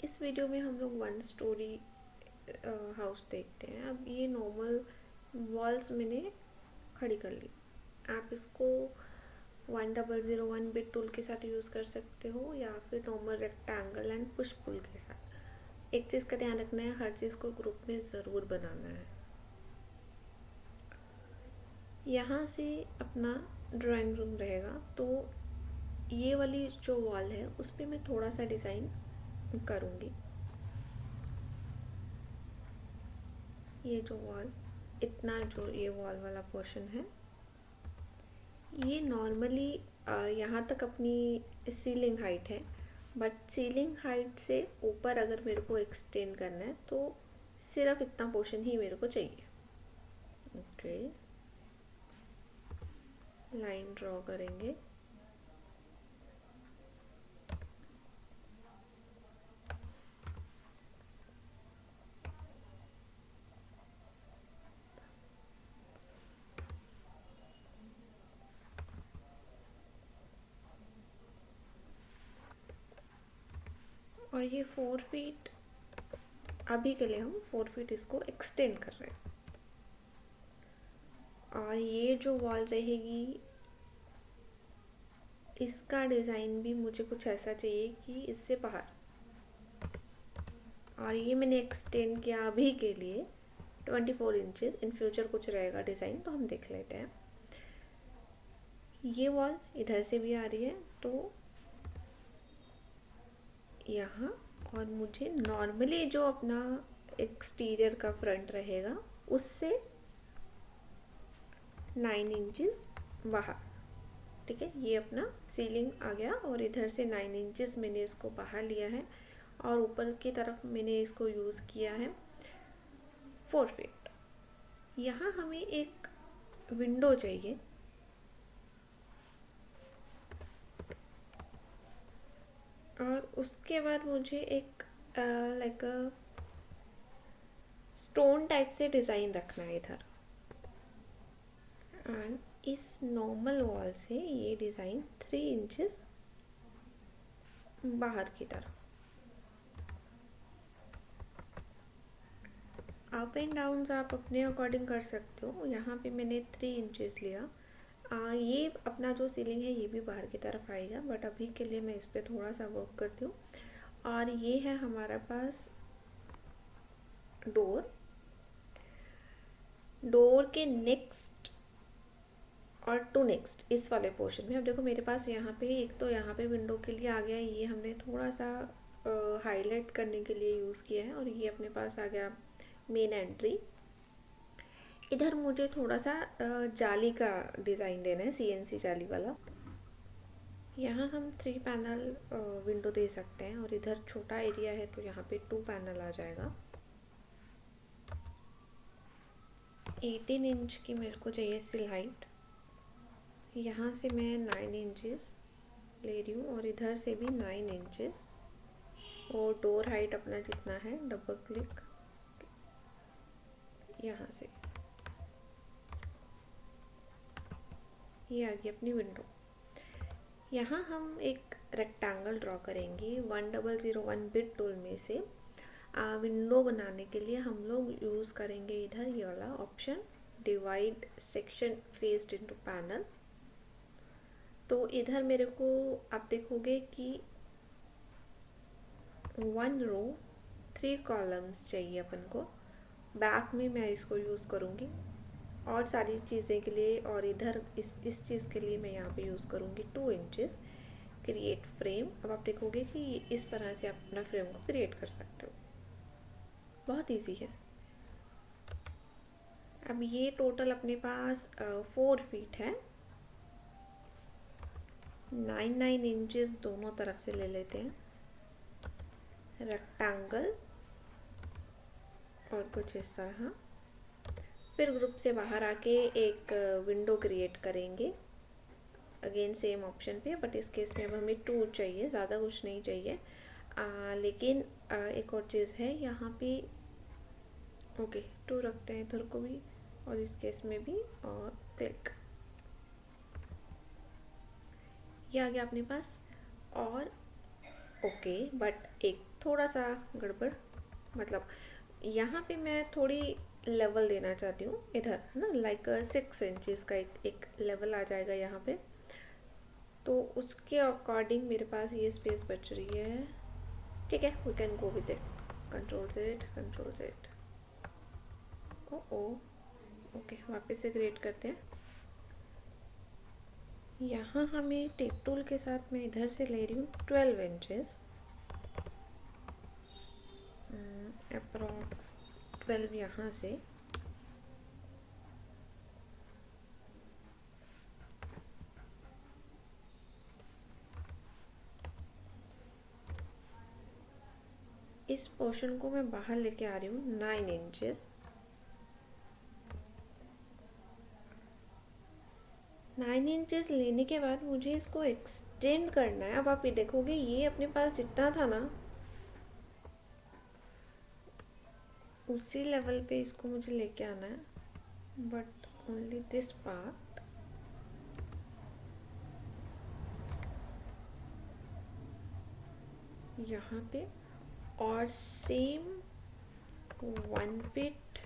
इस वीडियो में हम लोग वन स्टोरी हाउस देखते हैं। अब ये नॉर्मल वॉल्स मैंने खड़ी कर ली। आप इसको 1001 बिट टूल के साथ यूज़ कर सकते हो या फिर normal rectangle and push pull के साथ। एक चीज़ का ध्यान रखना है, हर चीज़ को ग्रुप में ज़रूर बनाना है। यहाँ से अपना ड्राइंग रूम रहेगा, तो ये वाली जो वॉल है उस पर मैं थोड़ा सा डिज़ाइन करूँगी। ये जो वॉल, इतना जो ये वॉल वाला पोर्शन है, ये नॉर्मली यहाँ तक अपनी सीलिंग हाइट है। बट सीलिंग हाइट से ऊपर अगर मेरे को एक्सटेंड करना है तो सिर्फ इतना पोर्शन ही मेरे को चाहिए। ओके, लाइन ड्रॉ करेंगे। और ये 4 फीट, अभी के लिए हम 4 फीट इसको एक्सटेंड कर रहे हैं। और ये जो वॉल रहेगी, इसका डिज़ाइन भी मुझे कुछ ऐसा चाहिए कि इससे बाहर, और ये मैंने एक्सटेंड किया अभी के लिए 24 इंचेस। इन फ्यूचर कुछ रहेगा डिज़ाइन तो हम देख लेते हैं। ये वॉल इधर से भी आ रही है तो यहाँ, और मुझे नॉर्मली जो अपना एक्सटीरियर का फ्रंट रहेगा उससे 9 इंचेस बाहर। ठीक है, ये अपना सीलिंग आ गया और इधर से 9 इंचेस मैंने इसको बाहर लिया है और ऊपर की तरफ मैंने इसको यूज़ किया है 4 फीट। यहाँ हमें एक विंडो चाहिए। और उसके बाद मुझे एक लाइक स्टोन टाइप से डिज़ाइन रखना है इधर। एंड इस नॉर्मल वॉल से ये डिज़ाइन 3 इंचेस बाहर की तरफ। अप एंड डाउन्स आप अपने अकॉर्डिंग कर सकते हो। यहाँ पे मैंने 3 इंचेस लिया। ये अपना जो सीलिंग है ये भी बाहर की तरफ आएगा, बट अभी के लिए मैं इस पर थोड़ा सा वर्क करती हूँ। और ये है हमारा पास डोर। डोर के नेक्स्ट और टू नेक्स्ट इस वाले पोर्शन में, अब देखो मेरे पास यहाँ पे एक तो यहाँ पे विंडो के लिए आ गया, ये हमने थोड़ा सा हाईलाइट करने के लिए यूज़ किया है। और ये अपने पास आ गया मेन एंट्री। इधर मुझे थोड़ा सा जाली का डिज़ाइन देना है, सीएनसी जाली वाला। यहाँ हम 3 पैनल विंडो दे सकते हैं और इधर छोटा एरिया है तो यहाँ पे 2 पैनल आ जाएगा। 18 इंच की मेरे को चाहिए सिल हाइट। यहाँ से मैं 9 इंचेस ले रही हूँ और इधर से भी 9 इंचेस। और डोर हाइट अपना जितना है, डबल क्लिक यहाँ से, ये आ गई अपनी विंडो। यहाँ हम एक रेक्टेंगल ड्रॉ करेंगे 1001 बिट टूल में से। विंडो बनाने के लिए हम लोग यूज़ करेंगे इधर ये वाला option, divide section faced into panel. तो इधर मेरे को आप देखोगे कि 1 रो 3 कॉलम्स चाहिए अपन को। बैक में मैं इसको यूज़ करूँगी और सारी चीज़ें के लिए। और इधर इस चीज़ के लिए मैं यहाँ पे यूज़ करूँगी 2 इंचेस। Create frame. अब आप देखोगे कि इस तरह से आप अपना फ्रेम को क्रिएट कर सकते हो, बहुत इजी है। अब ये टोटल अपने पास 4 फीट है। 9 इंचेस दोनों तरफ से ले लेते हैं। रेक्टेंगल और कुछ इस तरह। फिर ग्रुप से बाहर आके एक विंडो क्रिएट करेंगे, अगेन सेम ऑप्शन पे। बट इस केस में अब हमें 2 चाहिए, ज़्यादा कुछ नहीं चाहिए। लेकिन एक और चीज़ है यहाँ पे। ओके, 2 रखते हैं इधर को भी और इस केस में भी, और क्लिक, ये आ गया अपने पास। और ओके, बट एक थोड़ा सा गड़बड़, मतलब यहाँ पे मैं थोड़ी लेवल देना चाहती हूँ इधर, है ना, लाइक 6 इंचज़ का एक लेवल आ जाएगा यहाँ पे। तो उसके अकॉर्डिंग मेरे पास ये स्पेस बच रही है। ठीक है, we can go with it. Control Z, control Z। Oh okay, वापस से क्रिएट करते हैं। यहाँ हमें टेप टूल के साथ मैं इधर से ले रही हूँ 12 इंचेस, अप्रॉक्स 12 यहाँ से। इस पोर्शन को मैं बाहर लेके आ रही हूँ 9 इंचेस। 9 इंचेस लेने के बाद मुझे इसको एक्सटेंड करना है। अब आप ये देखोगे, ये अपने पास जितना था ना, उसी लेवल पे इसको मुझे लेके आना है, बट ओनली दिस पार्ट। यहाँ पे और सेम 1 फीट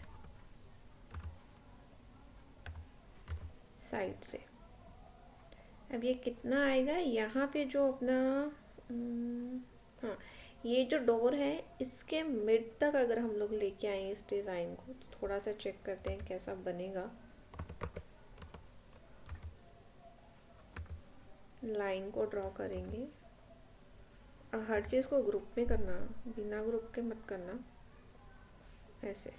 साइड से। अब ये कितना आएगा यहाँ पे जो अपना हाँ, ये जो डोर है इसके मिड तक अगर हम लोग लेके आए इस डिज़ाइन को, तो थोड़ा सा चेक करते हैं कैसा बनेगा। लाइन को ड्रॉ करेंगे और हर चीज़ को ग्रुप में करना, बिना ग्रुप के मत करना, ऐसे।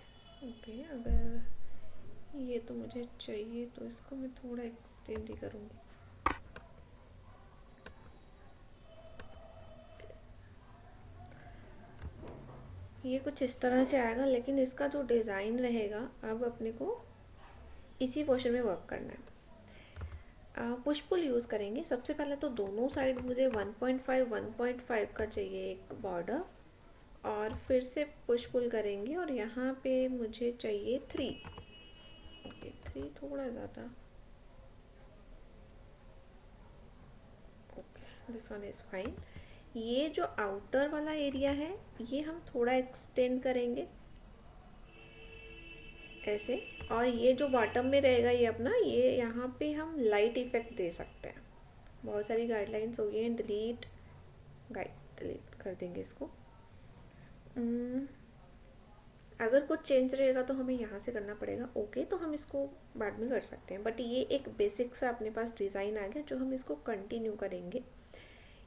ओके, अगर ये तो मुझे चाहिए तो इसको मैं थोड़ा एक्सटेंड ही करूँगी। ये कुछ इस तरह से आएगा, लेकिन इसका जो डिज़ाइन रहेगा अब अपने को इसी पोर्शन में वर्क करना है। पुश पुल यूज़ करेंगे। सबसे पहले तो दोनों साइड मुझे 1.5 का चाहिए एक बॉर्डर, और फिर से पुश पुल करेंगे और यहाँ पे मुझे चाहिए 3। ओके, 3 थोड़ा ज़्यादा। Okay, this one is fine. ये जो आउटर वाला एरिया है ये हम थोड़ा एक्सटेंड करेंगे ऐसे, और ये जो बॉटम में रहेगा ये अपना, ये यहाँ पे हम लाइट इफेक्ट दे सकते हैं। बहुत सारी गाइडलाइंस हो गई हैं, डिलीट कर देंगे इसको। अगर कुछ चेंज रहेगा तो हमें यहाँ से करना पड़ेगा। ओके, तो हम इसको बाद में कर सकते हैं, बट ये एक बेसिक सा अपने पास डिज़ाइन आ गया जो हम इसको कंटिन्यू करेंगे।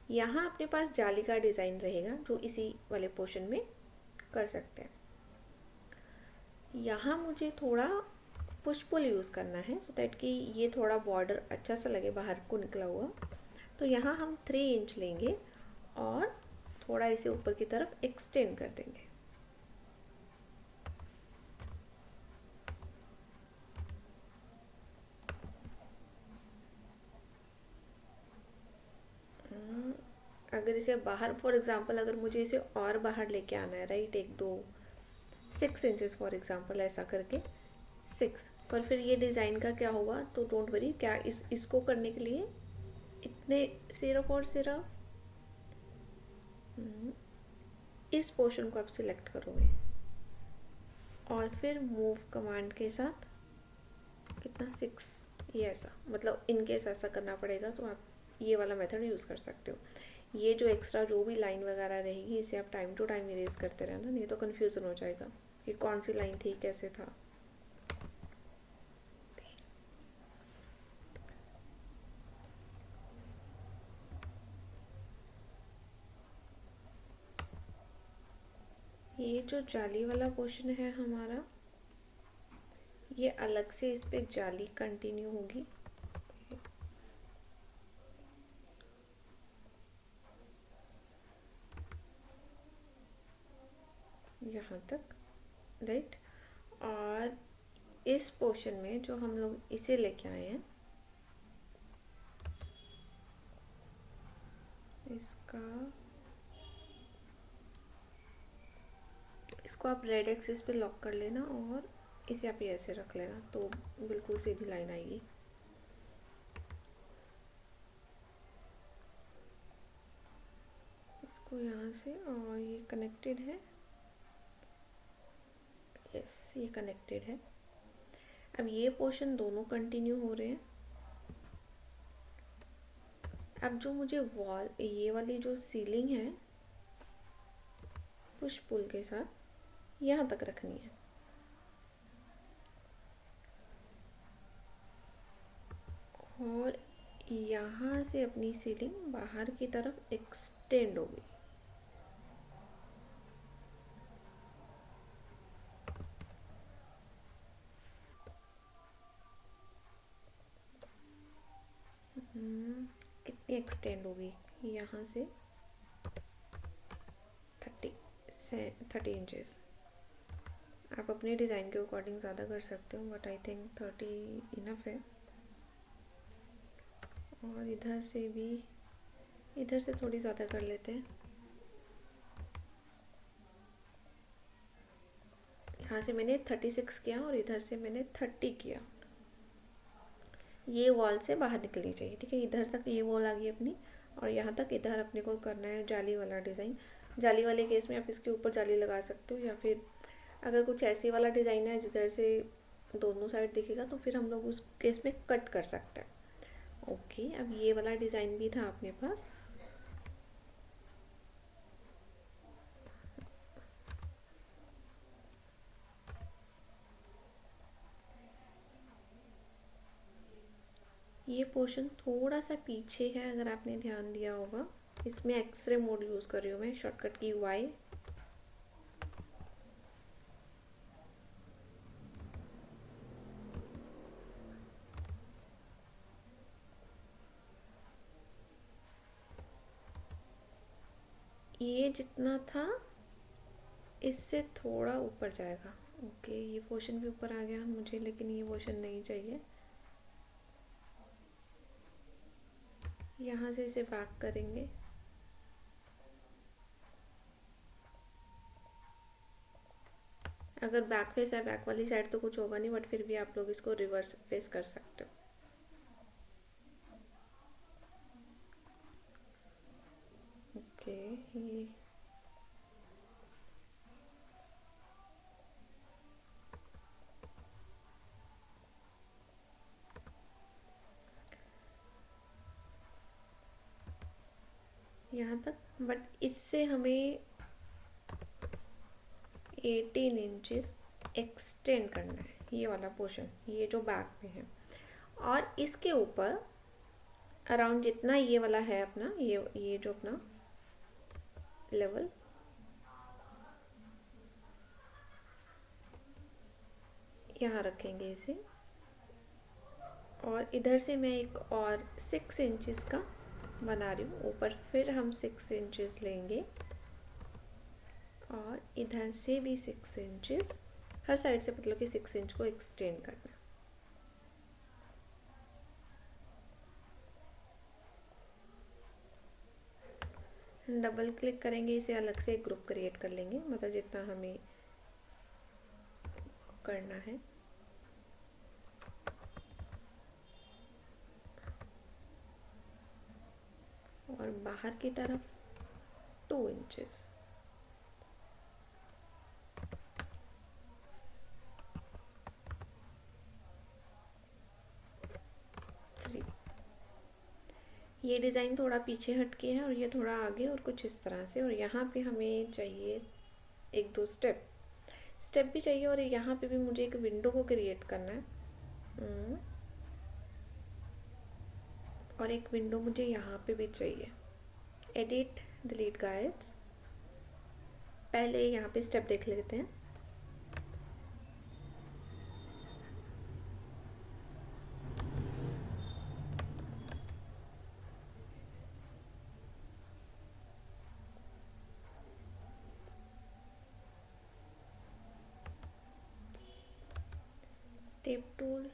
यहाँ अपने पास जाली का डिज़ाइन रहेगा जो इसी वाले पोर्शन में कर सकते हैं। यहाँ मुझे थोड़ा पुश पुल यूज़ करना है सो दैट कि ये थोड़ा बॉर्डर अच्छा सा लगे बाहर को निकला हुआ। तो यहाँ हम 3 इंच लेंगे और थोड़ा इसे ऊपर की तरफ एक्सटेंड कर देंगे। अगर इसे बाहर, फॉर एग्जांपल अगर मुझे इसे और बाहर लेके आना है, राइट, 6 इंचेस फॉर एग्जांपल, ऐसा करके 6, पर फिर ये डिज़ाइन का क्या होगा, तो डोंट वरी। क्या इसको करने के लिए इतने सिर्फ और सिर्फ इस पोर्शन को आप सिलेक्ट करोगे और फिर मूव कमांड के साथ कितना 6, ये ऐसा, मतलब इनकेस ऐसा करना पड़ेगा तो आप ये वाला मेथड यूज़ कर सकते हो। ये जो एक्स्ट्रा जो भी लाइन वगैरह रहेगी इसे आप टाइम टू टाइम इरेज करते रहना, नहीं तो कन्फ्यूज़न हो जाएगा कि कौन सी लाइन थी, कैसे था। ये जो जाली वाला पोर्शन है हमारा, ये अलग से इस पे जाली कंटिन्यू होगी। यहाँ तक, राइट। और इस पोर्शन में जो हम लोग इसे लेके आए हैं, इसको आप रेड एक्सिस पे लॉक कर लेना और इसे आप ऐसे रख लेना, तो बिल्कुल सीधी लाइन आएगी। इसको इसको यहाँ से, और ये कनेक्टेड है, यस ये कनेक्टेड है। अब ये पोर्शन दोनों कंटिन्यू हो रहे हैं। अब जो मुझे वॉल, ये वाली जो सीलिंग है, पुश पुल के साथ यहाँ तक रखनी है। और यहाँ से अपनी सीलिंग बाहर की तरफ एक्सटेंड होगी। कितनी एक्सटेंड होगी? यहाँ से 30 इंचेस। आप अपने डिज़ाइन के अकॉर्डिंग ज़्यादा कर सकते हो, बट आई थिंक 30 इनफ है। और इधर से भी, इधर से थोड़ी ज़्यादा कर लेते हैं। यहाँ से मैंने 36 किया और इधर से मैंने 30 किया। ये वॉल से बाहर निकलनी चाहिए, ठीक है। इधर तक ये वॉल आ गई अपनी, और यहाँ तक इधर अपने को करना है जाली वाला डिज़ाइन। जाली वाले केस में आप इसके ऊपर जाली लगा सकते हो, या फिर अगर कुछ ऐसे वाला डिज़ाइन है जिधर से दोनों साइड दिखेगा, तो फिर हम लोग उस केस में कट कर सकते हैं। ओके, अब ये वाला डिज़ाइन भी था अपने पास। ये पोर्शन थोड़ा सा पीछे है, अगर आपने ध्यान दिया होगा। इसमें एक्सरे मोड यूज़ कर रही हूँ मैं, शॉर्टकट की Y। ये जितना था इससे थोड़ा ऊपर जाएगा। ओके, ये पोर्शन भी ऊपर आ गया मुझे, लेकिन ये पोर्शन नहीं चाहिए। यहाँ से इसे बैक करेंगे। अगर बैक फेस है, बैक वाली साइड तो कुछ होगा नहीं, बट फिर भी आप लोग इसको रिवर्स फेस कर सकते हो। ओके, ये यहाँ तक, बट इससे हमें 18 इंचेस एक्सटेंड करना है, ये वाला पोर्शन, ये जो बैक में है। और इसके ऊपर अराउंड जितना ये वाला है अपना, ये जो अपना लेवल, यहाँ रखेंगे इसे। और इधर से मैं एक और 6 इंचेस का बना रही हूँ ऊपर, फिर हम 6 इंचेस लेंगे, और इधर से भी 6 इंचेस, हर साइड से मतलब कि 6 इंच को एक्सटेंड करना। डबल क्लिक करेंगे, इसे अलग से एक ग्रुप क्रिएट कर लेंगे, मतलब जितना हमें करना है। और बाहर की तरफ 2 इंचेस। ये डिज़ाइन थोड़ा पीछे हट के है, और ये थोड़ा आगे, और कुछ इस तरह से। और यहाँ पे हमें चाहिए एक दो स्टेप भी चाहिए, और यहाँ पे भी मुझे एक विंडो को क्रिएट करना है। और एक विंडो मुझे यहाँ पे भी चाहिए। Edit, delete guides. पहले यहाँ पे स्टेप देख लेते हैं। टेप टूल,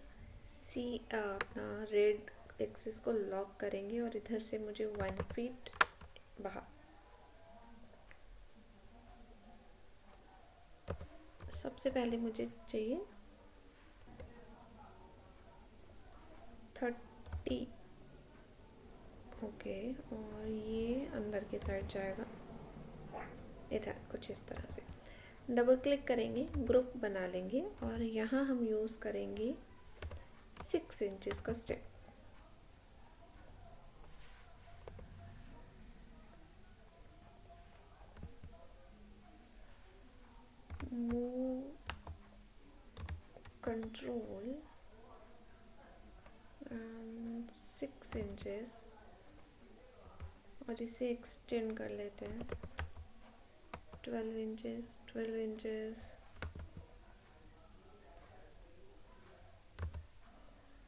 सी अपना रेड एक्सिस को लॉक करेंगे, और इधर से मुझे 1 फीट बाहर, सबसे पहले मुझे चाहिए 30। ओके, और ये अंदर के साइड जाएगा। इधर कुछ इस तरह से डबल क्लिक करेंगे, ग्रुप बना लेंगे और यहाँ हम यूज़ करेंगे 6 इंचेस का स्टेप। मूव कंट्रोल 6 इंचेस और इसे एक्सटेंड कर लेते हैं 12 इंचेस 12 इंचेस।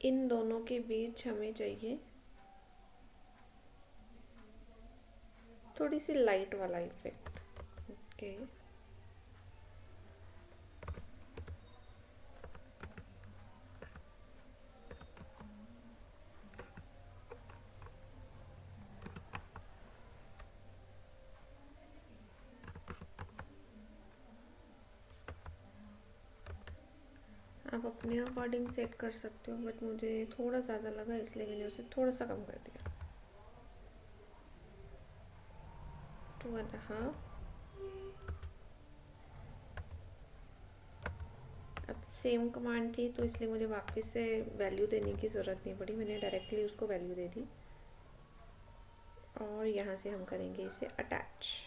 इन दोनों के बीच हमें चाहिए थोड़ी सी लाइट वाला इफेक्ट। ओके, आप अपने अकॉर्डिंग सेट कर सकते हो, बट मुझे थोड़ा ज़्यादा लगा इसलिए मैंने उसे थोड़ा सा कम कर दिया, 2.5। अब सेम कमांड थी तो इसलिए मुझे वापस से वैल्यू देने की ज़रूरत नहीं पड़ी, मैंने डायरेक्टली उसको वैल्यू दे दी। और यहाँ से हम करेंगे इसे अटैच।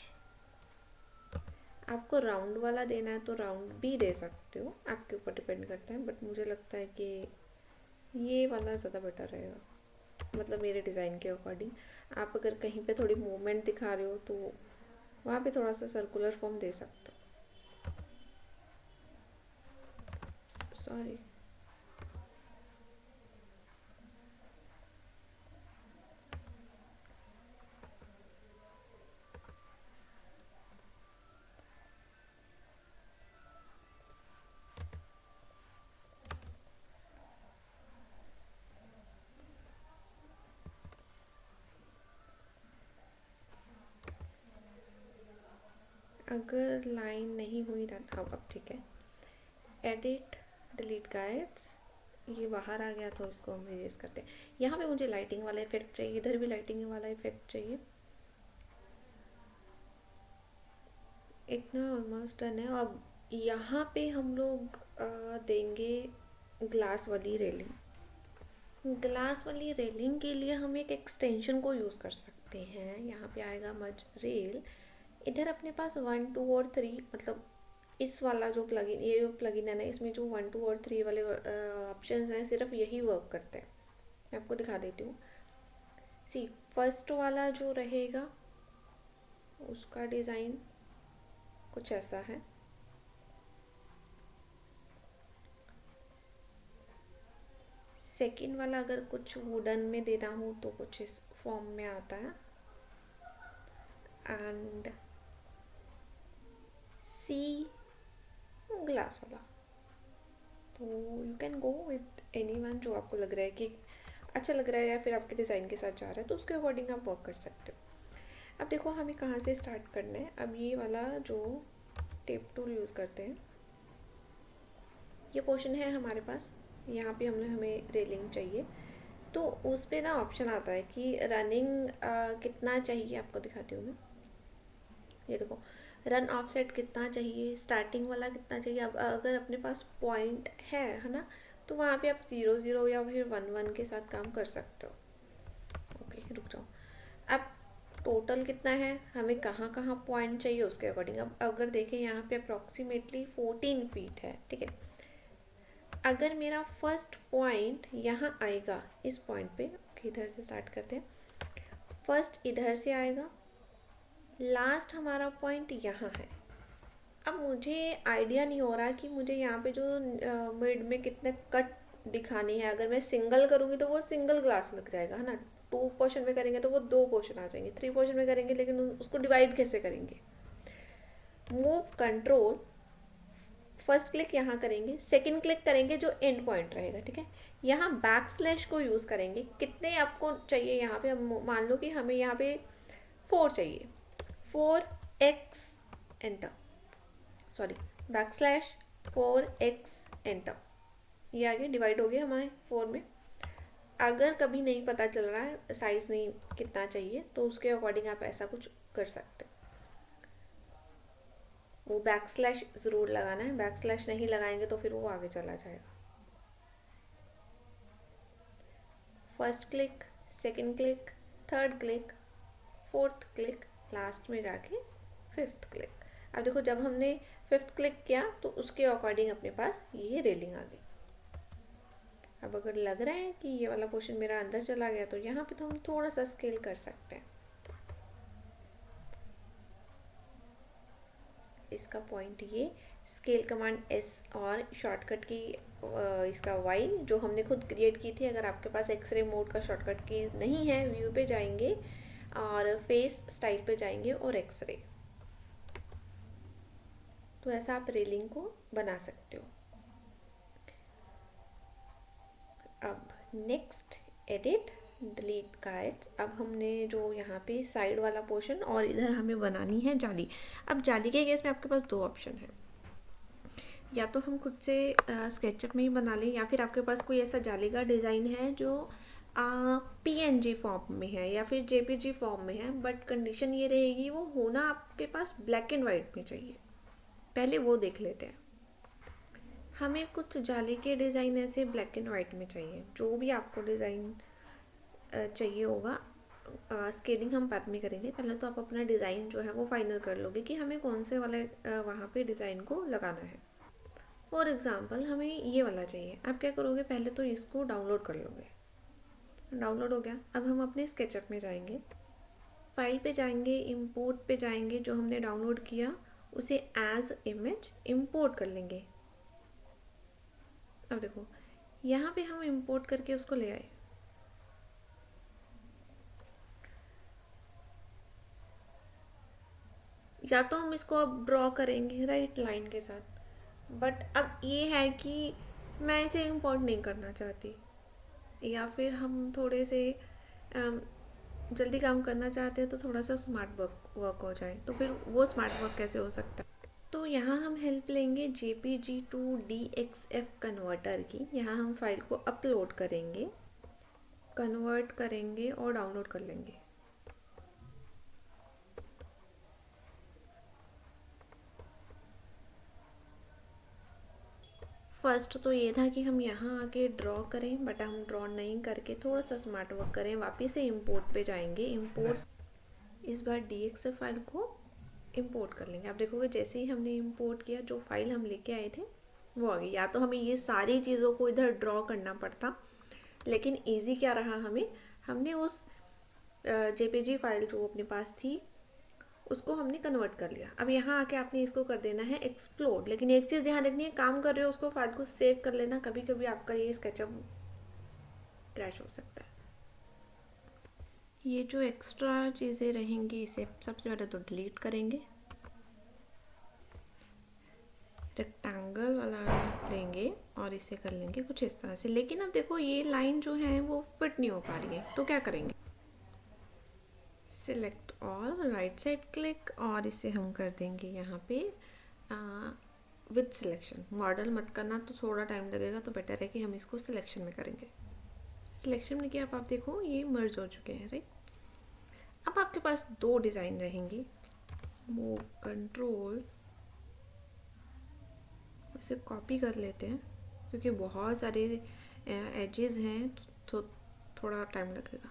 आपको राउंड वाला देना है तो राउंड भी दे सकते हो, आपके ऊपर डिपेंड करता है, बट मुझे लगता है कि ये वाला ज़्यादा बेटर रहेगा, मतलब मेरे डिज़ाइन के अकॉर्डिंग। आप अगर कहीं पे थोड़ी मूवमेंट दिखा रहे हो तो वहाँ पे थोड़ा सा सर्कुलर फॉर्म दे सकते हो। सॉरी, अगर लाइन नहीं हुई अब ठीक है। एडिट डिलीट गाइड्स, ये बाहर आ गया तो इसको हम इरेज करते हैं। यहाँ पे मुझे लाइटिंग वाला इफेक्ट चाहिए, इधर भी लाइटिंग वाला इफेक्ट चाहिए। इतना ऑलमोस्ट डन है। अब यहाँ पे हम लोग देंगे ग्लास वाली रेलिंग। ग्लास वाली रेलिंग के लिए हम एक एक्सटेंशन को यूज़ कर सकते हैं। यहाँ पे आएगा मज रेल, इधर अपने पास 1 2 और 3, मतलब इस वाला जो प्लगइन, ये जो प्लगइन है ना, इसमें जो 1 2 और 3 वाले ऑप्शंस हैं सिर्फ यही वर्क करते हैं। मैं आपको दिखा देती हूँ। सी, फर्स्ट वाला जो रहेगा उसका डिज़ाइन कुछ ऐसा है। सेकंड वाला अगर कुछ वुडन में देना हो तो कुछ इस फॉर्म में आता है। एंड सी ग्लास वाला, तो you can go with any one जो आपको लग रहा है कि अच्छा लग रहा है या फिर आपके डिज़ाइन के साथ जा रहा है, तो उसके अकॉर्डिंग आप वर्क कर सकते हो। अब देखो हमें कहाँ से स्टार्ट करना है। अब ये वाला जो टेप टूल यूज़ करते हैं, ये पोर्शन है हमारे पास, यहाँ पे हमें रेलिंग चाहिए, तो उस पर ना ऑप्शन आता है कि रनिंग कितना चाहिए। आपको दिखाती हूँ मैं, ये देखो रन ऑफसेट कितना चाहिए, स्टार्टिंग वाला कितना चाहिए। अब अगर अपने पास पॉइंट है ना, तो वहाँ पे आप 0 0 या फिर 1 1 के साथ काम कर सकते हो। ओके, रुक जाओ। अब टोटल कितना है, हमें कहाँ कहाँ पॉइंट चाहिए उसके अकॉर्डिंग। अब अगर देखें यहाँ पे अप्रॉक्सीमेटली 14 फीट है, ठीक है। अगर मेरा फर्स्ट पॉइंट यहाँ आएगा इस पॉइंट पे, ओके इधर से स्टार्ट करते हैं। फर्स्ट इधर से आएगा, लास्ट हमारा पॉइंट यहाँ है। अब मुझे आइडिया नहीं हो रहा कि मुझे यहाँ पे जो मिड में कितने कट दिखाने हैं। अगर मैं सिंगल करूँगी तो वो सिंगल ग्लास लग जाएगा, है ना। 2 पोर्शन में करेंगे तो वो 2 पोर्शन आ जाएंगे। 3 पोर्शन में करेंगे लेकिन उसको डिवाइड कैसे करेंगे। मूव कंट्रोल, फर्स्ट क्लिक यहाँ करेंगे, सेकंड क्लिक करेंगे जो एंड पॉइंट रहेगा, ठीक है। यहाँ बैक स्लैश को यूज़ करेंगे। कितने आपको चाहिए यहाँ पे, मान लो कि हमें यहाँ पे 4 चाहिए। 4x enter, sorry back slash 4x enter, ये आगे डिवाइड हो गया हमारे 4 में। अगर कभी नहीं पता चल रहा है साइज़ नहीं कितना चाहिए तो उसके अकॉर्डिंग आप ऐसा कुछ कर सकते हो। वो बैक स्लैश ज़रूर लगाना है, बैक स्लैश नहीं लगाएंगे तो फिर वो आगे चला जाएगा। First click, second click, third click, fourth click, last में जाके फिफ्थ क्लिक। अब देखो जब हमने फिफ्थ क्लिक किया तो उसके अकॉर्डिंग अपने पास ये रेलिंग आ गई। अब अगर लग रहा है कि ये वाला पोर्शन मेरा अंदर चला गया तो यहाँ पे तो हम थोड़ा सा स्केल कर सकते हैं। इसका पॉइंट ये स्केल कमांड एस और शॉर्टकट की इसका वाई जो हमने खुद क्रिएट की थी। अगर आपके पास एक्सरे मोड का शॉर्टकट की नहीं है, व्यू पे जाएंगे और फेस स्टाइल पे जाएंगे और एक्सरे, तो ऐसा आप रेलिंग को बना सकते हो। अब नेक्स्ट एडिट डिलीट गाइड्स। अब हमने जो यहाँ पे साइड वाला पोर्शन और इधर हमें बनानी है जाली। अब जाली के केस में आपके पास दो ऑप्शन है, या तो हम खुद से स्केचअप में ही बना लें, या फिर आपके पास कोई ऐसा जाली का डिज़ाइन है जो PNG फॉर्म में है या फिर JPG फॉर्म में है, बट कंडीशन ये रहेगी वो होना आपके पास ब्लैक एंड वाइट में चाहिए। पहले वो देख लेते हैं। हमें कुछ जाली के डिज़ाइन ऐसे ब्लैक एंड वाइट में चाहिए। जो भी आपको डिज़ाइन चाहिए होगा, स्केलिंग हम बाद में करेंगे। पहले तो आप अपना डिज़ाइन जो है वो फाइनल कर लोगे कि हमें कौन से वाले वहाँ पे डिज़ाइन को लगाना है। फॉर एग्ज़ाम्पल हमें ये वाला चाहिए। आप क्या करोगे, पहले तो इसको डाउनलोड कर लोगे। डाउनलोड हो गया। अब हम अपने स्केचअप में जाएंगे, फाइल पे जाएंगे, इंपोर्ट पे जाएंगे, जो हमने डाउनलोड किया उसे एज इमेज इंपोर्ट कर लेंगे। अब देखो यहाँ पे हम इंपोर्ट करके उसको ले आए। या तो हम इसको अब ड्रॉ करेंगे राइट लाइन के साथ, बट अब ये है कि मैं इसे इंपोर्ट नहीं करना चाहती, या फिर हम थोड़े से जल्दी काम करना चाहते हैं तो थोड़ा सा स्मार्ट वर्क हो जाए, तो फिर वो स्मार्ट वर्क कैसे हो सकता है। तो यहाँ हम हेल्प लेंगे JPG टू DXF कन्वर्टर की। यहाँ हम फाइल को अपलोड करेंगे, कन्वर्ट करेंगे और डाउनलोड कर लेंगे। फर्स्ट तो ये था कि हम यहाँ आके ड्रॉ करें, बट हम ड्रॉ नहीं करके थोड़ा सा स्मार्ट वर्क करें। वापस से इंपोर्ट पे जाएंगे, इंपोर्ट इस बार DXF फाइल को इंपोर्ट कर लेंगे। आप देखोगे जैसे ही हमने इंपोर्ट किया जो फाइल हम लेके आए थे वो आ गई। या तो हमें ये सारी चीज़ों को इधर ड्रॉ करना पड़ता, लेकिन इजी क्या रहा, हमने उस JPG फाइल जो अपने पास थी उसको हमने कन्वर्ट कर लिया। अब यहाँ आके आपने इसको कर देना है एक्सप्लोड। लेकिन एक चीज़ ध्यान रखनी है, काम कर रहे हो उसको फाइल को सेव कर लेना। कभी कभी आपका ये स्केचअप क्रैश हो सकता है। ये जो एक्स्ट्रा चीज़ें रहेंगी इसे सबसे पहले तो डिलीट करेंगे। रेक्टेंगल वाला लेंगे और इसे कर लेंगे कुछ इस तरह से। लेकिन अब देखो ये लाइन जो है वो फिट नहीं हो पा रही है, तो क्या करेंगे, select all, right side click और इसे हम कर देंगे यहाँ पे विद सिलेक्शन। मॉडल मत करना, तो थोड़ा टाइम लगेगा, तो बेटर है कि हम इसको सिलेक्शन में करेंगे। सिलेक्शन में किया, अब आप देखो ये मर्ज हो चुके हैं राइट। अब आपके पास दो डिज़ाइन रहेंगे, मूव कंट्रोल, इसे कॉपी कर लेते हैं क्योंकि बहुत सारे एजेस हैं तो थोड़ा टाइम लगेगा।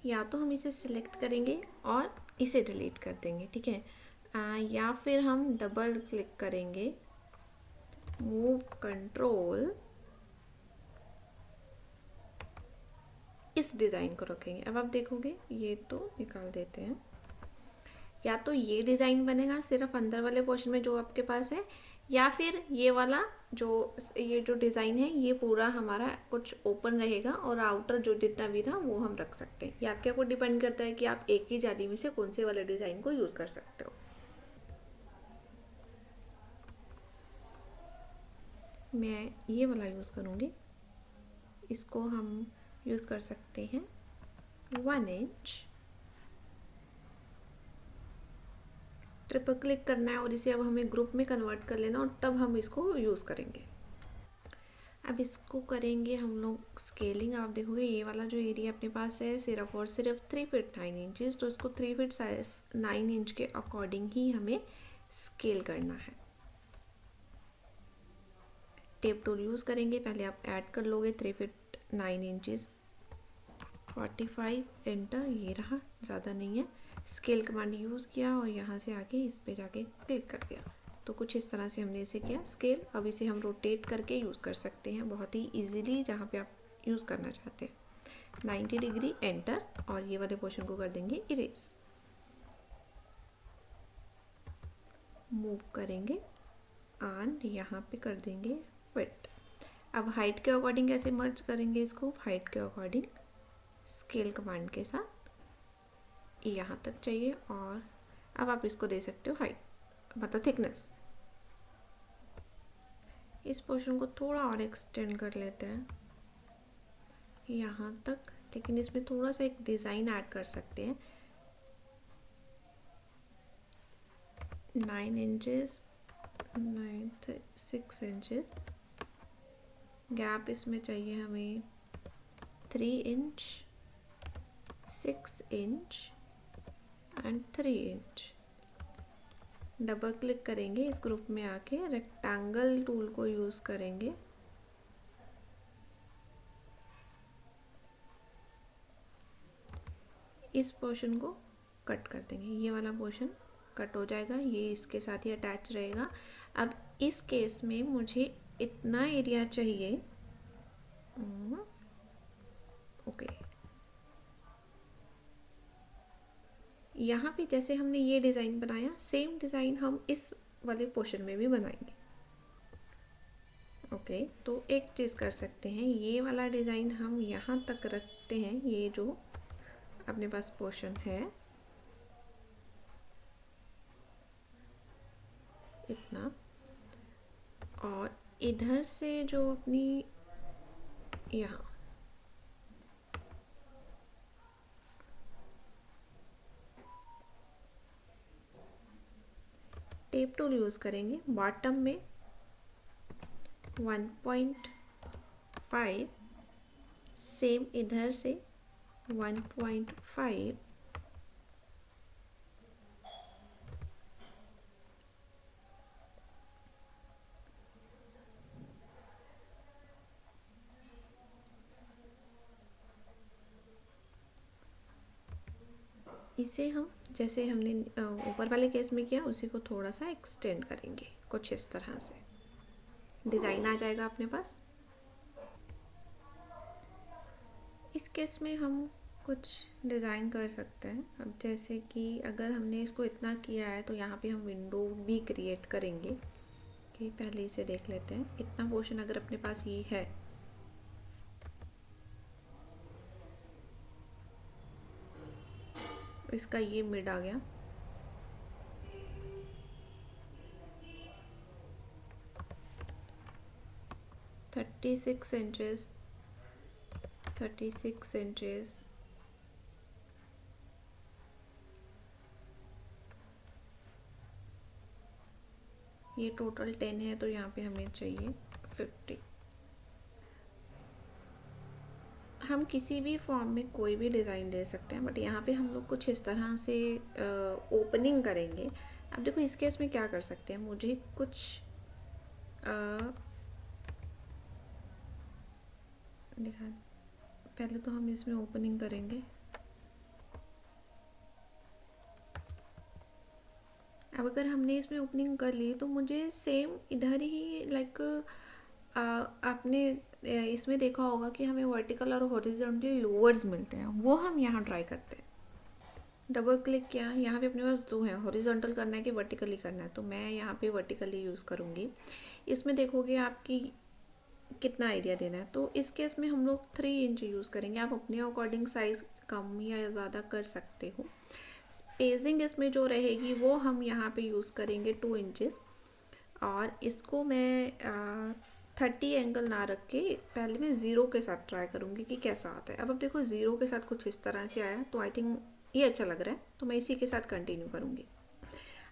या तो हम इसे सिलेक्ट करेंगे और इसे डिलीट कर देंगे, ठीक है। या फिर हम डबल क्लिक करेंगे, मूव कंट्रोल, इस डिज़ाइन को रखेंगे। अब आप देखोगे ये तो निकाल देते हैं। या तो ये डिज़ाइन बनेगा सिर्फ अंदर वाले पोर्शन में जो आपके पास है, या फिर ये वाला ये जो डिज़ाइन है ये पूरा हमारा कुछ ओपन रहेगा और आउटर जो जितना भी था वो हम रख सकते हैं। ये आपके ऊपर डिपेंड करता है कि आप एक ही जाली में से कौन से वाले डिज़ाइन को यूज़ कर सकते हो। मैं ये वाला यूज़ करूँगी। इसको हम यूज़ कर सकते हैं 1 इंच। ट्रिपल क्लिक करना है और इसे अब हमें ग्रुप में कन्वर्ट कर लेना और तब हम इसको यूज़ करेंगे। अब इसको करेंगे हम लोग स्केलिंग। आप देखोगे ये वाला जो एरिया अपने पास है सिर्फ और सिर्फ 3 फीट 9 इंचज़, तो इसको 3 फीट 9 इंच के अकॉर्डिंग ही हमें स्केल करना है। टेप टूल यूज़ करेंगे, पहले आप ऐड कर लोगे 3 फीट 9 इंचज़ 45 एंटर, ये रहा, ज़्यादा नहीं है। स्केल कमांड यूज़ किया और यहाँ से आके इस पे जाके क्लिक कर दिया, तो कुछ इस तरह से हमने इसे किया स्केल। अब इसे हम रोटेट करके यूज़ कर सकते हैं बहुत ही इजीली जहाँ पे आप यूज़ करना चाहते हैं। 90 डिग्री एंटर, और ये वाले पोर्शन को कर देंगे इरेज। मूव करेंगे एंड यहाँ पे कर देंगे फिट। अब हाइट के अकॉर्डिंग कैसे मर्ज करेंगे इसको, हाइट के अकॉर्डिंग स्केल कमांड के साथ यहाँ तक चाहिए, और अब आप इसको दे सकते हो हाइट, मतलब थिकनेस। इस पोर्शन को थोड़ा और एक्सटेंड कर लेते हैं यहाँ तक, लेकिन इसमें थोड़ा सा एक डिज़ाइन ऐड कर सकते हैं। 9 इंचज़ 6 इंचज़ गैप इसमें चाहिए हमें 3 inch 6 inch and 3 inch. Double click करेंगे इस ग्रुप में आके, रेक्टेंगल टूल को यूज़ करेंगे, इस पोर्शन को कट कर देंगे। ये वाला पोर्शन कट हो जाएगा, ये इसके साथ ही अटैच रहेगा। अब इस केस में मुझे इतना एरिया चाहिए, ओके। यहाँ पे जैसे हमने ये डिज़ाइन बनाया, सेम डिज़ाइन हम इस वाले पोर्शन में भी बनाएंगे। ओके, तो एक चीज़ कर सकते हैं, ये वाला डिज़ाइन हम यहाँ तक रखते हैं, ये जो अपने पास पोर्शन है इतना, और इधर से जो अपनी यहाँ टेप टूल यूज़ करेंगे, बॉटम में 1.5, सेम इधर से 1.5, इसे हम जैसे हमने ऊपर वाले केस में किया उसी को थोड़ा सा एक्सटेंड करेंगे, कुछ इस तरह से डिज़ाइन आ जाएगा अपने पास। इस केस में हम कुछ डिज़ाइन कर सकते हैं। अब जैसे कि अगर हमने इसको इतना किया है तो यहाँ पे हम विंडो भी क्रिएट करेंगे, कि पहले इसे देख लेते हैं। इतना पोर्शन अगर अपने पास ये है, इसका ये मिड आ गया, थर्टी सिक्स इंचेस 36 इंचेस, ये टोटल 10 है, तो यहाँ पे हमें चाहिए 50। हम किसी भी फॉर्म में कोई भी डिज़ाइन दे सकते हैं, बट यहाँ पे हम लोग कुछ इस तरह से ओपनिंग करेंगे। अब देखो इस केस में क्या कर सकते हैं, मुझे कुछ दिखा, पहले तो हम इसमें ओपनिंग करेंगे। अब अगर हमने इसमें ओपनिंग कर ली तो मुझे सेम इधर ही लाइक आपने इसमें देखा होगा कि हमें वर्टिकल और हॉरिजॉन्टल लोअर्स मिलते हैं, वो हम यहाँ ट्राई करते हैं। डबल क्लिक किया, यहाँ पे अपने पास दो हैं, हॉरिजॉन्टल करना है कि वर्टिकली करना है, तो मैं यहाँ पे वर्टिकली यूज़ करूँगी। इसमें देखोगे आपकी कितना एरिया देना है, तो इस केस में हम लोग 3 इंच यूज़ करेंगे। आप अपने अकॉर्डिंग साइज़ कम या ज़्यादा कर सकते हो। स्पेसिंग इसमें जो रहेगी वो हम यहाँ पे यूज़ करेंगे 2 इंचेस, और इसको मैं 30 एंगल ना रख के पहले मैं ज़ीरो के साथ ट्राई करूँगी कि कैसा आता है। अब देखो ज़ीरो के साथ कुछ इस तरह से आया, तो आई थिंक ये अच्छा लग रहा है, तो मैं इसी के साथ कंटिन्यू करूँगी।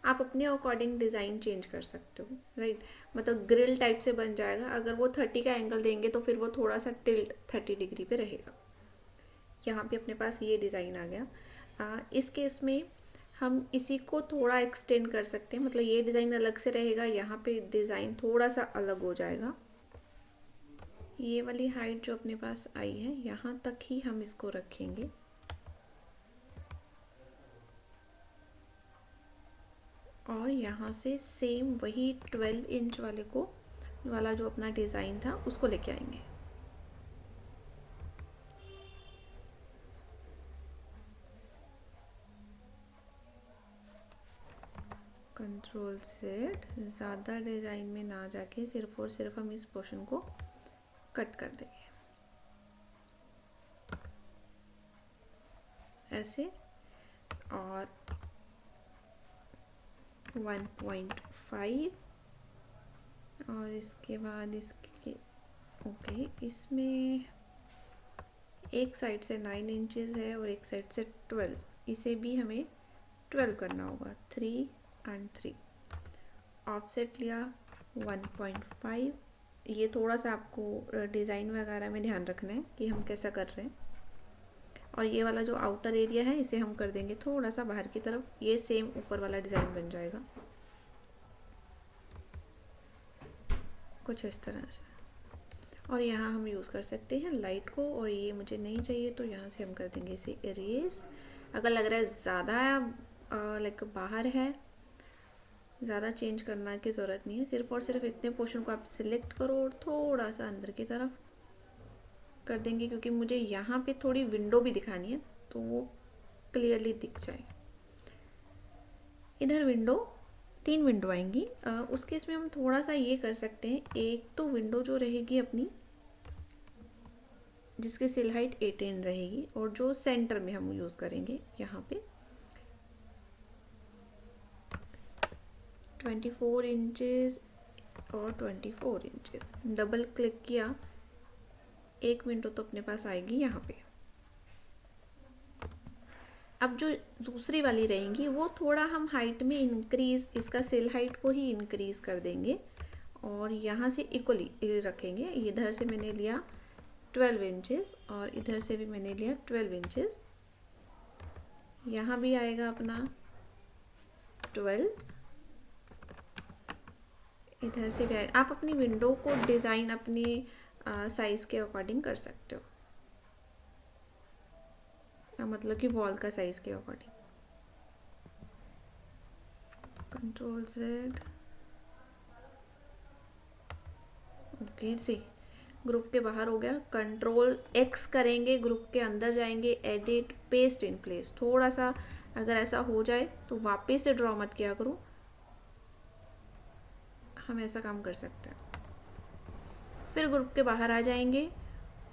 आप अपने अकॉर्डिंग डिज़ाइन चेंज कर सकते हो, राइट। मतलब ग्रिल टाइप से बन जाएगा। अगर वो 30 का एंगल देंगे तो फिर वो थोड़ा सा टिल्ट 30 डिग्री पे रहेगा। यहाँ पे अपने पास ये डिज़ाइन आ गया। इस केस में हम इसी को थोड़ा एक्सटेंड कर सकते हैं, मतलब ये डिज़ाइन अलग से रहेगा, यहाँ पे डिज़ाइन थोड़ा सा अलग हो जाएगा। ये वाली हाइट जो अपने पास आई है यहाँ तक ही हम इसको रखेंगे। और यहाँ से सेम वही 12 इंच वाले को वाला जो अपना डिज़ाइन था उसको लेके आएंगे। कंट्रोल सेट, ज़्यादा डिज़ाइन में ना जाके सिर्फ और सिर्फ हम इस पोर्शन को कट कर देंगे ऐसे। और 1.5 और इसके बाद इसके ओके, इसमें एक साइड से 9 इंचेस है और एक साइड से 12, इसे भी हमें 12 करना होगा। 3 and 3 ऑफसेट लिया 1.5। ये थोड़ा सा आपको डिज़ाइन वगैरह में ध्यान रखना है कि हम कैसा कर रहे हैं। और ये वाला जो आउटर एरिया है इसे हम कर देंगे थोड़ा सा बाहर की तरफ, ये सेम ऊपर वाला डिज़ाइन बन जाएगा कुछ इस तरह से। और यहाँ हम यूज़ कर सकते हैं लाइट को, और ये मुझे नहीं चाहिए तो यहाँ से हम कर देंगे इसे इरेज। अगर लग रहा है ज़्यादा लाइक बाहर है, ज़्यादा चेंज करना की ज़रूरत नहीं है, सिर्फ और सिर्फ इतने पोर्शन को आप सिलेक्ट करो और थोड़ा सा अंदर की तरफ कर देंगे, क्योंकि मुझे यहाँ पे थोड़ी विंडो भी दिखानी है तो वो क्लियरली दिख जाए। इधर विंडो 3 विंडो आएंगी। उस केस में हम थोड़ा सा ये कर सकते हैं, एक तो विंडो जो रहेगी अपनी जिसकी सिल हाइट 18 रहेगी, और जो सेंटर में हम यूज़ करेंगे यहाँ पे 24 इंचेस और 24 इंचेस। डबल क्लिक किया, एक विंडो तो अपने पास आएगी यहाँ पे। अब जो दूसरी वाली रहेंगी वो थोड़ा हम हाइट में इंक्रीज, इसका सिल हाइट को ही इंक्रीज कर देंगे और यहाँ से इक्वली रखेंगे। इधर से मैंने लिया 12 इंचेस और इधर से भी मैंने लिया 12 इंचेस। यहाँ भी आएगा अपना 12, इधर से भी आएगा। आप अपनी विंडो को डिज़ाइन अपनी साइज़ के अकॉर्डिंग कर सकते हो, मतलब कि वॉल का साइज़ के according. Control Z, okay see group के बाहर हो गया। कंट्रोल X करेंगे, ग्रुप के अंदर जाएंगे, एडिट पेस्ट इन प्लेस। थोड़ा सा अगर ऐसा हो जाए तो वापस से ड्रॉ मत किया करो, हम ऐसा काम कर सकते हैं। फिर ग्रुप के बाहर आ जाएंगे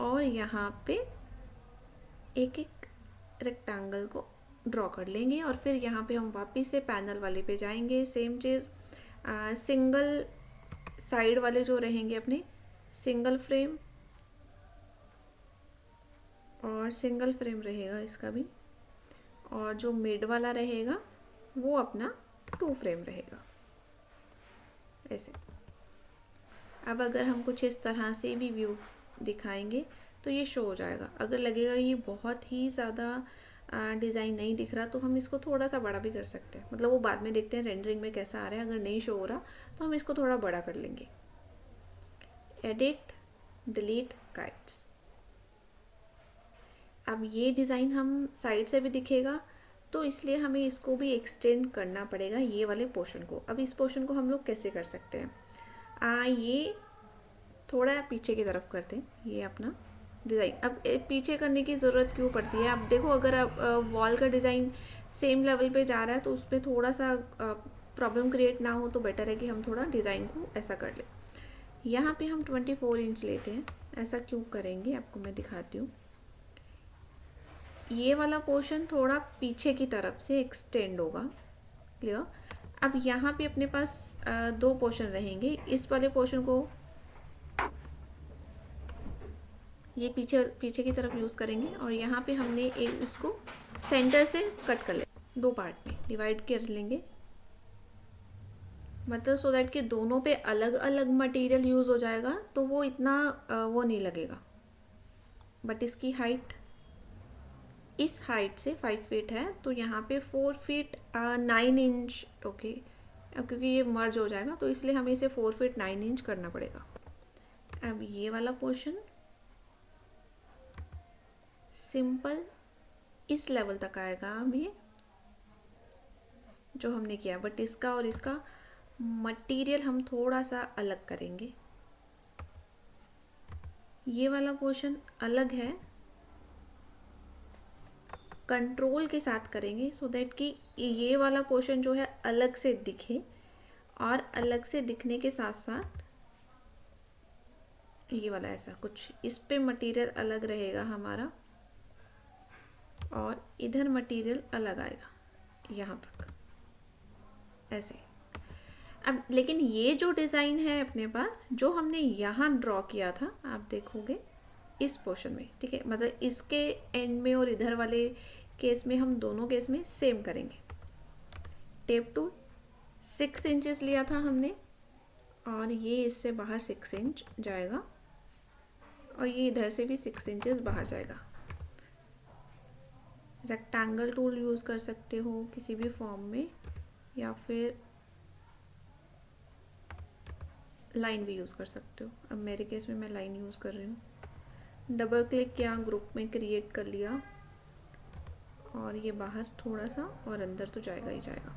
और यहाँ पे एक एक रेक्टेंगल को ड्रॉ कर लेंगे और फिर यहाँ पे हम वापस से पैनल वाले पे जाएंगे। सेम चीज़, सिंगल साइड वाले जो रहेंगे अपने सिंगल फ्रेम, और सिंगल फ्रेम रहेगा इसका भी, और जो मिड वाला रहेगा वो अपना 2 फ्रेम रहेगा ऐसे। अब अगर हम कुछ इस तरह से भी व्यू दिखाएंगे तो ये शो हो जाएगा। अगर लगेगा ये बहुत ही ज़्यादा डिज़ाइन नहीं दिख रहा तो हम इसको थोड़ा सा बड़ा भी कर सकते हैं, मतलब वो बाद में देखते हैं रेंडरिंग में कैसा आ रहा है। अगर नहीं शो हो रहा तो हम इसको थोड़ा बड़ा कर लेंगे। Edit delete guides. अब ये डिज़ाइन हम साइड से भी दिखेगा तो इसलिए हमें इसको भी एक्सटेंड करना पड़ेगा, ये वाले पोर्शन को। अब इस पोर्शन को हम लोग कैसे कर सकते हैं, ये थोड़ा पीछे की तरफ करते हैं ये अपना डिज़ाइन। अब पीछे करने की ज़रूरत क्यों पड़ती है, आप देखो अगर आप वॉल का डिज़ाइन सेम लेवल पे जा रहा है तो उस पर थोड़ा सा प्रॉब्लम क्रिएट ना हो तो बेटर है कि हम थोड़ा डिज़ाइन को ऐसा कर लें। यहाँ पे हम 24 इंच लेते हैं। ऐसा क्यों करेंगे आपको मैं दिखाती हूँ। ये वाला पोर्शन थोड़ा पीछे की तरफ से एक्सटेंड होगा, क्लियर। अब यहाँ पे अपने पास 2 पोर्शन रहेंगे। इस वाले पोर्शन को ये पीछे की तरफ यूज़ करेंगे और यहाँ पे हमने एक इसको सेंटर से कट कर ले, 2 पार्ट में डिवाइड कर लेंगे मतलब सो दैट कि दोनों पे अलग अलग मटेरियल यूज़ हो जाएगा, तो वो इतना वो नहीं लगेगा। बट इसकी हाइट इस हाइट से 5 फीट है, तो यहाँ पे 4 फीट 9 इंच। ओके, अब क्योंकि ये मर्ज हो जाएगा तो इसलिए हमें इसे 4 फीट 9 इंच करना पड़ेगा। अब ये वाला पोर्शन सिंपल इस लेवल तक आएगा अब ये जो हमने किया, बट इसका और इसका मटेरियल हम थोड़ा सा अलग करेंगे। ये वाला पोर्शन अलग है, कंट्रोल के साथ करेंगे सो दैट कि ये वाला पोर्शन जो है अलग से दिखे, और अलग से दिखने के साथ साथ ये वाला ऐसा कुछ इस पे मटेरियल अलग रहेगा हमारा, और इधर मटेरियल अलग आएगा यहाँ तक ऐसे। अब लेकिन ये जो डिज़ाइन है अपने पास जो हमने यहाँ ड्रॉ किया था, आप देखोगे इस पोर्शन में, ठीक है, मतलब इसके एंड में और इधर वाले केस में हम दोनों केस में सेम करेंगे। टेप टूल 6 इंचेस लिया था हमने, और ये इससे बाहर 6 इंच जाएगा, और ये इधर से भी 6 इंचेस बाहर जाएगा। रेक्टेंगल टूल यूज़ कर सकते हो किसी भी फॉर्म में, या फिर लाइन भी यूज़ कर सकते हो। अब मेरे केस में मैं लाइन यूज़ कर रही हूँ। डबल क्लिक किया, ग्रुप में क्रिएट कर लिया, और ये बाहर थोड़ा सा और अंदर तो जाएगा ही जाएगा।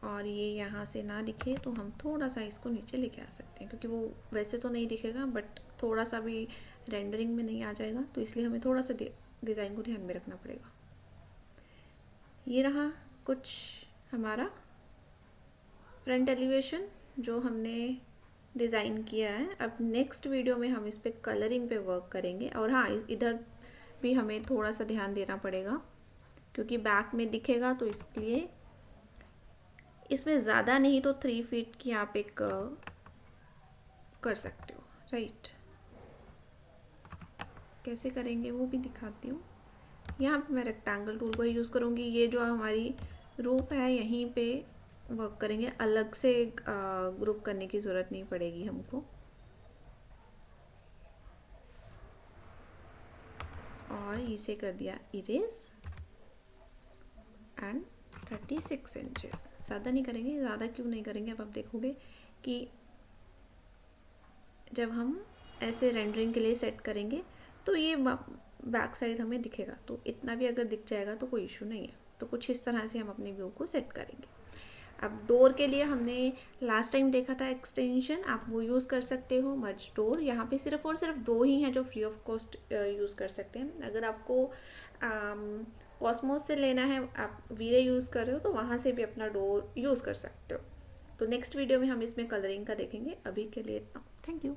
और ये यहाँ से ना दिखे तो हम थोड़ा सा इसको नीचे लेके आ सकते हैं, क्योंकि वो वैसे तो नहीं दिखेगा बट थोड़ा सा भी रेंडरिंग में नहीं आ जाएगा, तो इसलिए हमें थोड़ा सा डिज़ाइन को ध्यान में रखना पड़ेगा। ये रहा कुछ हमारा फ्रंट एलिवेशन जो हमने डिज़ाइन किया है। अब नेक्स्ट वीडियो में हम इस पर कलरिंग पे वर्क करेंगे, और हाँ इधर भी हमें थोड़ा सा ध्यान देना पड़ेगा क्योंकि बैक में दिखेगा, तो इसलिए इसमें ज़्यादा नहीं तो 3 फीट की आप एक कर सकते हो, राइट। कैसे करेंगे वो भी दिखाती हूँ। यहाँ पे मैं रेक्टेंगल टूल को ही यूज़ करूँगी। ये जो हमारी रूफ है यहीं पे वर्क करेंगे, अलग से ग्रुप करने की ज़रूरत नहीं पड़ेगी हमको। और इसे कर दिया इरेज, एंड 36 इंचेस। ज़्यादा नहीं करेंगे, ज़्यादा क्यों नहीं करेंगे, अब आप देखोगे कि जब हम ऐसे रेंडरिंग के लिए सेट करेंगे तो ये बैक साइड हमें दिखेगा, तो इतना भी अगर दिख जाएगा तो कोई इशू नहीं है। तो कुछ इस तरह से हम अपने व्यू को सेट करेंगे। अब डोर के लिए हमने लास्ट टाइम देखा था एक्सटेंशन, आप वो यूज़ कर सकते हो। मर्ज डोर यहाँ पे सिर्फ और सिर्फ 2 ही हैं जो फ्री ऑफ कॉस्ट यूज़ कर सकते हैं। अगर आपको कॉस्मोस से लेना है, आप वीरे यूज़ कर रहे हो, तो वहाँ से भी अपना डोर यूज़ कर सकते हो। तो नेक्स्ट वीडियो में हम इसमें कलरिंग का देखेंगे। अभी के लिए इतना, थैंक यू।